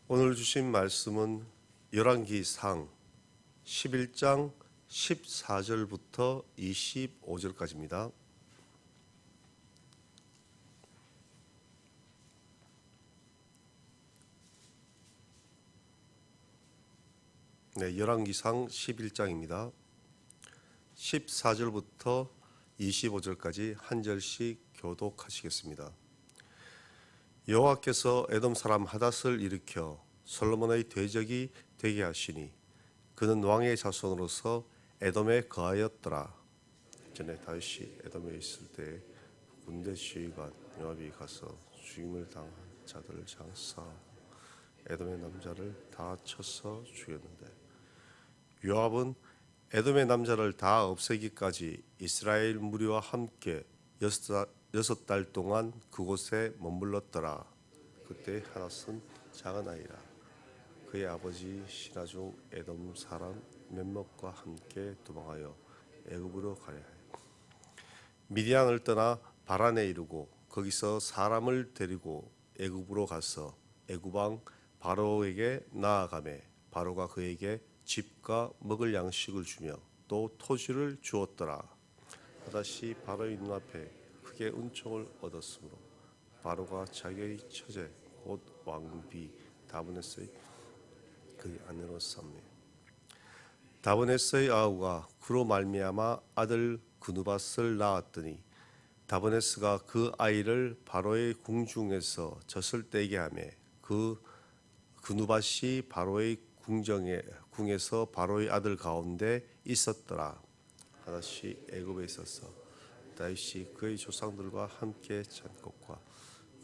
오늘 주신 말씀은 열왕기상 11장 14절부터 25절까지입니다. 네, 열왕기상 11장입니다. 14절부터 25절까지 한 절씩 교독하시겠습니다. 여호와께서 에돔 사람 하닷을 일으켜 솔로몬의 대적이 되게 하시니 그는 왕의 자손으로서 에돔에 거하였더라. 전에 다윗이 에돔에 있을 때 군대 지휘관 요압이 가서 죽임을 당한 자들을 장사하고 에돔의 남자를 다 쳐서 죽였는데, 요압은 에돔의 남자를 다 없애기까지 이스라엘 무리와 함께 6달 동안 그곳에 머물렀더라. 그때 하닷은 작은 아이라. 그의 아버지 신하 중 에돔 사람 몇몇과 함께 도망하여 애굽으로 가려 하여 미디안을 떠나 바란에 이르고 거기서 사람을 데리고 애굽으로 가서 애굽 왕 바로에게 나아가매 바로가 그에게 집과 먹을 양식을 주며 또 토지를 주었더라. 하닷이 바로의 눈앞에 크게 은총을 얻었으므로 바로가 자기의 처제 곧 왕비 다브네스의 그의 아내로 삼매. 다브네스의 아우가 그로 말미암아 아들 그누밧을 낳았더니 다브네스가 그 아이를 바로의 궁중에서 젖을 떼게 하며 그 그누밧이 바로의 궁에서 바로의 아들 가운데 있었더라. 하닷이 애굽에 있어서 다윗이 그의 조상들과 함께 잔 것과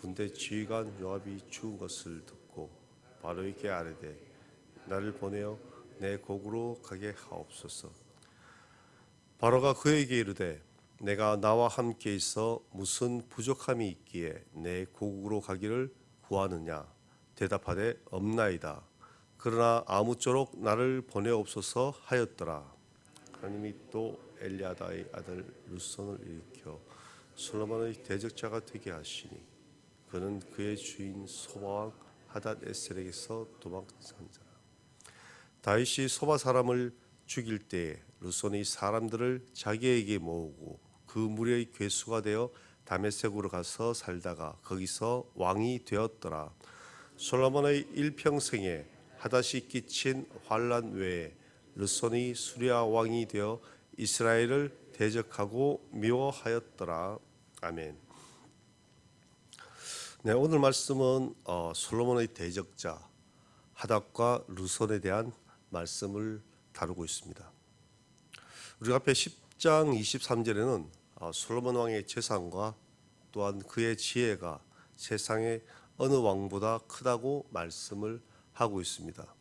군대 지휘관 요압이 죽은 것을 듣고 바로에게 아뢰되 나를 보내어 내 고국으로 가게 하옵소서. 바로가 그에게 이르되 내가 나와 함께 있어 무슨 부족함이 있기에 내 고국으로 가기를 구하느냐. 대답하되 없나이다. 그러나 아무쪼록 나를 보내옵소서 하였더라. 하나님이 또 엘리아다의 아들 룻손을 일으켜 솔로몬의 대적자가 되게 하시니 그는 그의 주인 소바왕 하닷에셀에게서 도망한 자라. 다윗이 소바 사람을 죽일 때에 룻손이 사람들을 자기에게 모으고 그 무리의 괴수가 되어 다메섹으로 가서 살다가 거기서 왕이 되었더라. 솔로몬의 일평생에 하닷이 끼친 환난 외에 르손이 수리아 왕이 되어 이스라엘을 대적하고 미워하였더라. 아멘. 네, 오늘 말씀은 솔로몬의 대적자 하닷과 르손에 대한 말씀을 다루고 있습니다. 우리 앞에 10장 23절에는 솔로몬 왕의 재산과 또한 그의 지혜가 세상의 어느 왕보다 크다고 말씀을 하고 있습니다.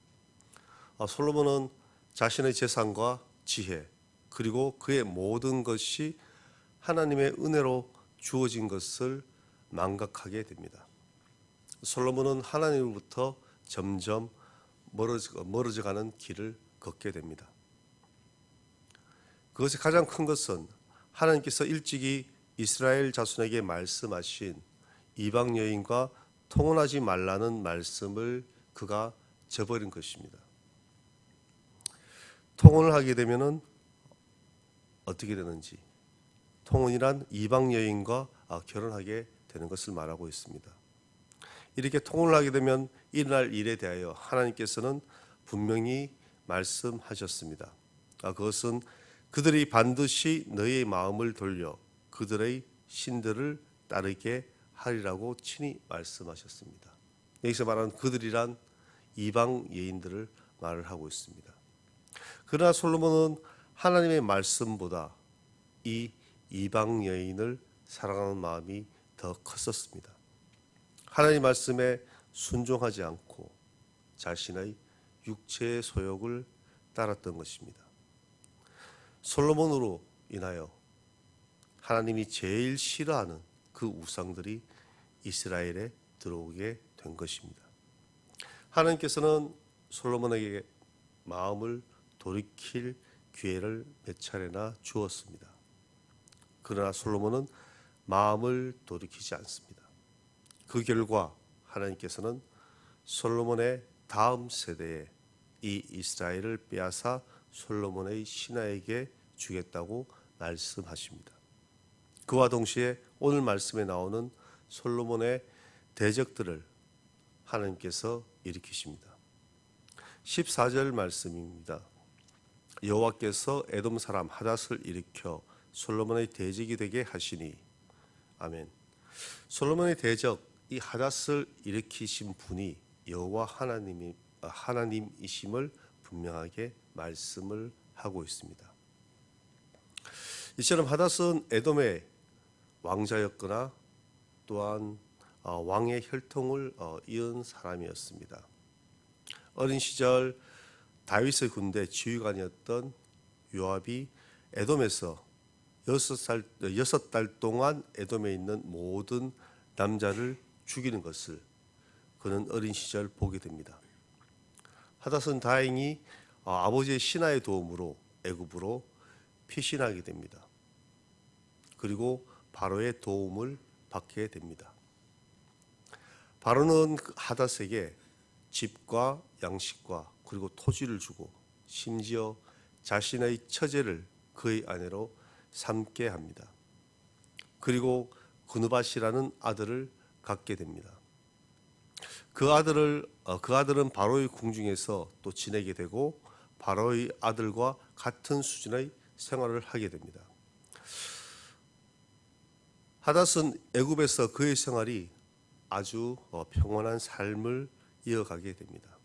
솔로몬은 자신의 재산과 지혜 그리고 그의 모든 것이 하나님의 은혜로 주어진 것을 망각하게 됩니다. 솔로몬은 하나님으로부터 점점 멀어져가는 길을 걷게 됩니다. 그것의 가장 큰 것은 하나님께서 일찍이 이스라엘 자손에게 말씀하신 이방 여인과 통혼하지 말라는 말씀을 그가 저버린 것입니다. 통혼을 하게 되면은 어떻게 되는지, 통혼이란 이방 여인과 결혼하게 되는 것을 말하고 있습니다. 이렇게 통혼을 하게 되면 일어날 일에 대하여 하나님께서는 분명히 말씀하셨습니다. 그것은 그들이 반드시 너의 마음을 돌려 그들의 신들을 따르게 하리라고 친히 말씀하셨습니다. 여기서 말하는 그들이란 이방 여인들을 말을 하고 있습니다. 그러나 솔로몬은 하나님의 말씀보다 이 이방 여인을 사랑하는 마음이 더 컸었습니다. 하나님의 말씀에 순종하지 않고 자신의 육체의 소욕을 따랐던 것입니다. 솔로몬으로 인하여 하나님이 제일 싫어하는 그 우상들이 이스라엘에 들어오게 된 것입니다. 하나님께서는 솔로몬에게 마음을 돌이킬 기회를 몇 차례나 주었습니다. 그러나 솔로몬은 마음을 돌이키지 않습니다. 그 결과 하나님께서는 솔로몬의 다음 세대에 이 이스라엘을 빼앗아 솔로몬의 신하에게 주겠다고 말씀하십니다. 그와 동시에 오늘 말씀에 나오는 솔로몬의 대적들을 하나님께서 일으키십니다. 14절 말씀입니다. 여호와께서 에돔 사람 하닷을 일으켜 솔로몬의 대적이 되게 하시니. 아멘. 솔로몬의 대적 이 하닷을 일으키신 분이 여호와 하나님이심을 분명하게 말씀을 하고 있습니다. 이처럼 하닷은 에돔의 왕자였거나 또한 왕의 혈통을 이은 사람이었습니다. 어린 시절 다윗의 군대 지휘관이었던 요압이 에돔에서 6달 동안 에돔에 있는 모든 남자를 죽이는 것을 그는 어린 시절 보게 됩니다. 하닷은 다행히 아버지의 신하의 도움으로 애굽으로 피신하게 됩니다. 그리고 바로의 도움을 받게 됩니다. 바로는 하닷에게 집과 양식과 그리고 토지를 주고 심지어 자신의 처제를 그의 아내로 삼게 합니다. 그리고 그누밧이라는 아들을 갖게 됩니다. 그 아들은 바로의 궁중에서 또 지내게 되고 바로의 아들과 같은 수준의 생활을 하게 됩니다. 하닷은 애굽에서 그의 생활이 아주 평온한 삶을 이어가게 됩니다.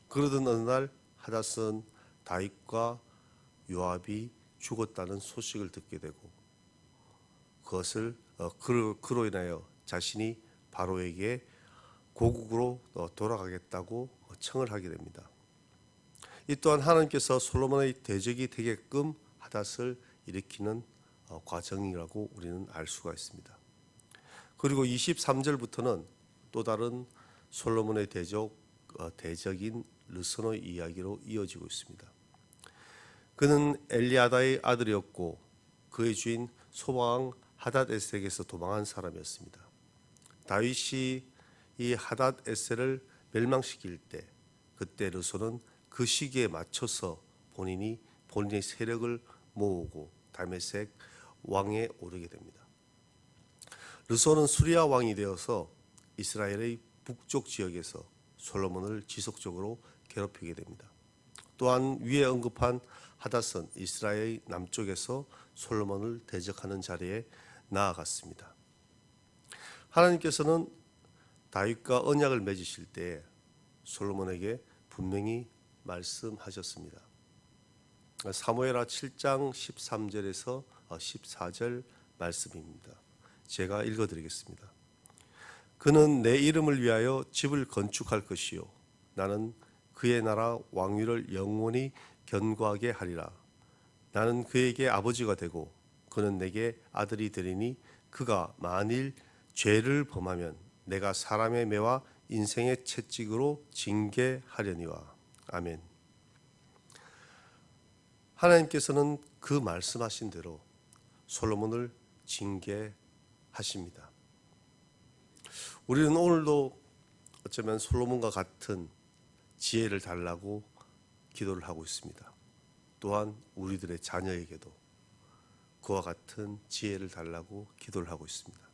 그러던 어느 날 하닷은 다윗과 요압이 죽었다는 소식을 듣게 되고 그것을 그로 인하여 자신이 바로에게 고국으로 돌아가겠다고 청을 하게 됩니다. 이 또한 하나님께서 솔로몬의 대적이 되게끔 하닷을 일으키는 과정이라고 우리는 알 수가 있습니다. 그리고 23절부터는 또 다른 솔로몬의 대적인 르손의 이야기로 이어지고 있습니다. 그는 엘리아다의 아들이었고 그의 주인 소방왕 하닷에셀에게서 도망한 사람이었습니다. 다윗이 이 하닷에셀을 멸망시킬 때 그때 르손은 그 시기에 맞춰서 본인의 세력을 모으고 다메섹 왕에 오르게 됩니다. 르손은 수리아 왕이 되어서 이스라엘의 북쪽 지역에서 솔로몬을 지속적으로 괴롭히게 됩니다. 또한 위에 언급한 하닷은 이스라엘 남쪽에서 솔로몬을 대적하는 자리에 나아갔습니다. 하나님께서는 다윗과 언약을 맺으실 때 솔로몬에게 분명히 말씀하셨습니다. 사무엘하 7장 13절에서 14절 말씀입니다. 제가 읽어드리겠습니다. 그는 내 이름을 위하여 집을 건축할 것이요 나는 그의 나라 왕위를 영원히 견고하게 하리라. 나는 그에게 아버지가 되고 그는 내게 아들이 되리니 그가 만일 죄를 범하면 내가 사람의 매와 인생의 채찍으로 징계하려니와. 아멘. 하나님께서는 그 말씀하신 대로 솔로몬을 징계하십니다. 우리는 오늘도 어쩌면 솔로몬과 같은 지혜를 달라고 기도를 하고 있습니다. 또한 우리들의 자녀에게도 그와 같은 지혜를 달라고 기도를 하고 있습니다.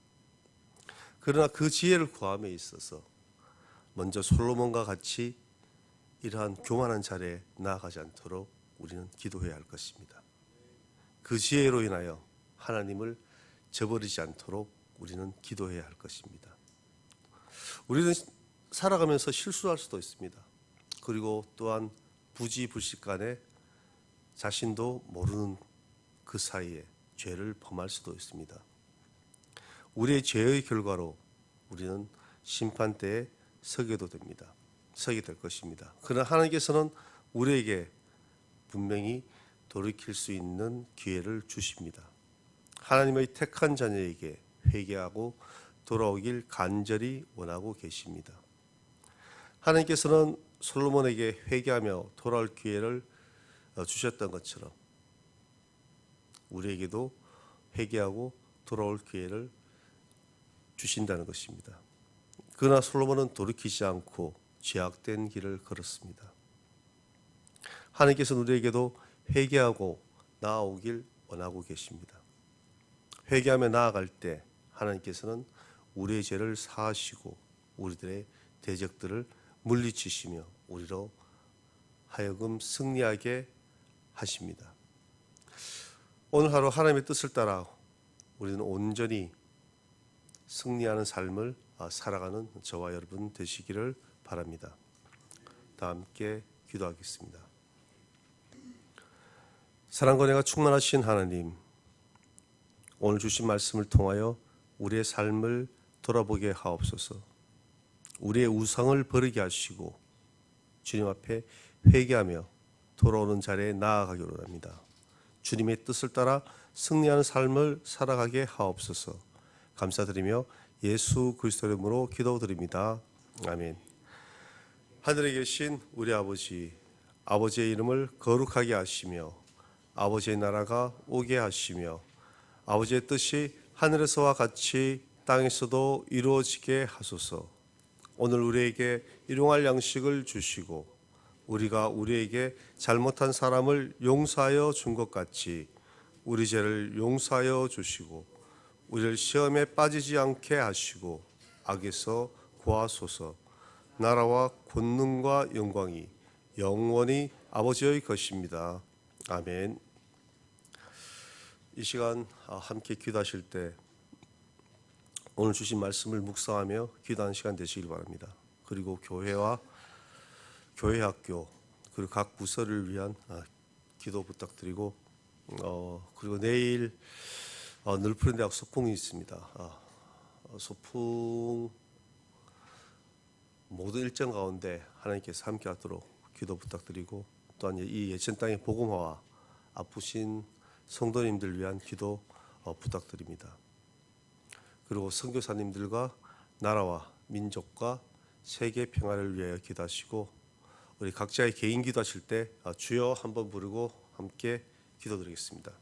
그러나 그 지혜를 구함에 있어서 먼저 솔로몬과 같이 이러한 교만한 자리에 나아가지 않도록 우리는 기도해야 할 것입니다. 그 지혜로 인하여 하나님을 저버리지 않도록 우리는 기도해야 할 것입니다. 우리는 살아가면서 실수할 수도 있습니다. 그리고 또한 부지불식간에 자신도 모르는 그 사이에 죄를 범할 수도 있습니다. 우리의 죄의 결과로 우리는 심판대에 서게도 됩니다. 서게 될 것입니다. 그러나 하나님께서는 우리에게 분명히 돌이킬 수 있는 기회를 주십니다. 하나님의 택한 자녀에게 회개하고 돌아오길 간절히 원하고 계십니다. 하나님께서는 솔로몬에게 회개하며 돌아올 기회를 주셨던 것처럼 우리에게도 회개하고 돌아올 기회를 주신다는 것입니다. 그러나 솔로몬은 돌이키지 않고 죄악된 길을 걸었습니다. 하나님께서 우리에게도 회개하고 나아오길 원하고 계십니다. 회개하며 나아갈 때 하나님께서는 우리의 죄를 사하시고 우리들의 대적들을 물리치시며 우리로 하여금 승리하게 하십니다. 오늘 하루 하나님의 뜻을 따라 우리는 온전히 승리하는 삶을 살아가는 저와 여러분 되시기를 바랍니다. 다 함께 기도하겠습니다. 사랑과 은혜가 충만하신 하나님, 오늘 주신 말씀을 통하여 우리의 삶을 돌아보게 하옵소서. 우리의 우상을 버리게 하시고 주님 앞에 회개하며 돌아오는 자리에 나아가기 원합니다. 주님의 뜻을 따라 승리하는 삶을 살아가게 하옵소서. 감사드리며 예수 그리스도의 이름으로 기도드립니다. 아멘. 하늘에 계신 우리 아버지, 아버지의 이름을 거룩하게 하시며 아버지의 나라가 오게 하시며 아버지의 뜻이 하늘에서와 같이 땅에서도 이루어지게 하소서. 오늘 우리에게 일용할 양식을 주시고 우리가 우리에게 잘못한 사람을 용서하여 준 것 같이 우리 죄를 용서하여 주시고 우리를 시험에 빠지지 않게 하시고 악에서 구하소서. 나라와 권능과 영광이 영원히 아버지의 것입니다. 아멘. 이 시간 함께 기도하실 때 오늘 주신 말씀을 묵상하며 기도하는 시간 되시길 바랍니다. 그리고 교회와 교회 학교 그리고 각 부서를 위한 기도 부탁드리고 그리고 내일 늘푸른 대학 소풍이 있습니다. 소풍 모든 일정 가운데 하나님께서 함께하도록 기도 부탁드리고 또한 이 예천 땅의 복음화와 아프신 성도님들 위한 기도 부탁드립니다. 그리고 선교사님들과 나라와 민족과 세계 평화를 위하여 기도하시고 우리 각자의 개인 기도하실 때 주여 한번 부르고 함께 기도드리겠습니다.